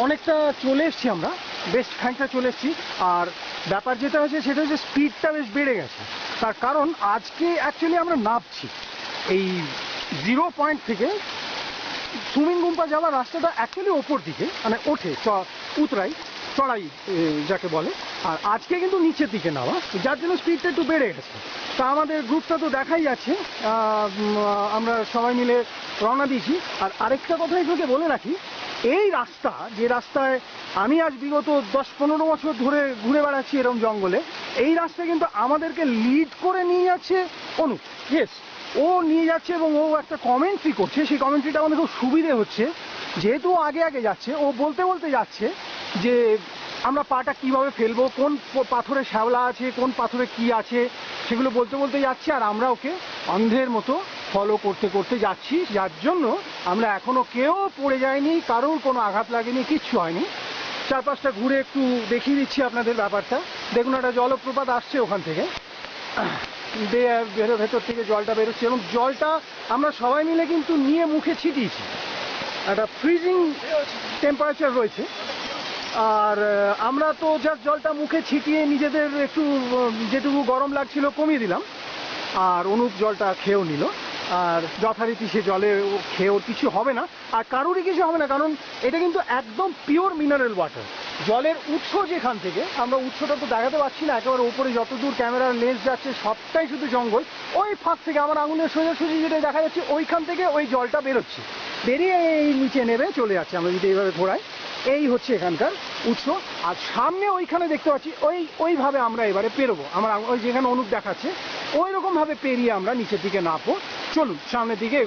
অনেকটা চলে এসেছি, আমরা বেশ খানিকটা চলে এসেছি। আর ব্যাপার যেটা হচ্ছে সেটা হচ্ছে স্পিডটা বেশ বেড়ে গেছে। তার কারণ আজকে অ্যাকচুয়ালি আমরা নামছি এই 0 পয়েন্ট থেকে। সুইমিং গুম্পা যাওয়ার রাস্তাটা অ্যাকচুয়ালি ওপর দিকে, মানে ওঠে উতরাই চড়াই যাকে বলে। আর আজকে কিন্তু নিচের দিকে নামা, যার জন্য স্পিডটা একটু বেড়ে গেছে। তা আমাদের গ্রুপটা তো দেখাই যাচ্ছে, আমরা সবাই মিলে রওনা দিয়েছি। আর আরেকটা কথা এগুলোকে বলে রাখি, এই রাস্তা যে রাস্তায় আমি আজ বিগত 10-15 বছর ধরে ঘুরে বেড়াচ্ছি এরকম জঙ্গলে, এই রাস্তা কিন্তু আমাদেরকে লিড করে নিয়ে যাচ্ছে অনুপ। ইয়েস, ও নিয়ে যাচ্ছে এবং ও একটা কমেন্ট্রি করছে। সেই কমেন্ট্রিটা আমাদের খুব সুবিধে হচ্ছে, যেহেতু আগে আগে যাচ্ছে। ও বলতে বলতে যাচ্ছে যে আমরা পাটা কিভাবে ফেলবো, কোন পাথরে শ্যাওলা আছে, কোন পাথরে কি আছে, সেগুলো বলতে বলতে যাচ্ছে। আর আমরা ওকে অন্ধের মতো ফলো করতে করতে যাচ্ছি, যার জন্য আমরা এখনো কেউ পড়ে যায়নি, কারোর কোনো আঘাত লাগেনি, কিচ্ছু হয়নি। চারপাশটা ঘুরে একটু দেখিয়ে দিচ্ছি আপনাদের ব্যাপারটা। দেখুন, একটা জলপ্রপাত আসছে ওখান থেকে, ভেতর থেকে জলটা বেরোচ্ছে এবং জলটা আমরা সবাই মিলে কিন্তু নিয়ে মুখে ছিটিয়েছি। একটা ফ্রিজিং টেম্পারেচার রয়েছে, আর আমরা তো জাস্ট জলটা মুখে ছিটিয়ে নিজেদের একটু যেটুকু গরম লাগছিল কমিয়ে দিলাম। আর অনুপ জলটা খেয়েও নিল, আর যথারীতি সে জলে খেয়েও কিছু হবে না, আর কারোরই কিছু হবে না, কারণ এটা কিন্তু একদম পিওর মিনারেল ওয়াটার। জলের উৎস যেখান থেকে, আমরা উৎসটা তো দেখাতে পারছি না, একেবারে উপরে যতদূর ক্যামেরার লেন্স যাচ্ছে সবটাই শুধু জঙ্গল। ওই ফাঁক থেকে আমার আঙুলের সোজাসুজি যেটা দেখা যাচ্ছে, ওইখান থেকে ওই জলটা বেরোচ্ছে, বেরিয়ে এই নিচে নেমে চলে যাচ্ছে। আমরা যদি এইভাবে ঘোরাই, এই হচ্ছে এখানকার উৎস। আর সামনে ওইখানে দেখতে পাচ্ছি, ওইভাবে আমরা এবারে পেরোবো। আমার ওই যেখানে অনুপ দেখাচ্ছে ওই রকমভাবে পেরিয়ে আমরা নিচের দিকে নামবো। চলুন সামনের দিকে।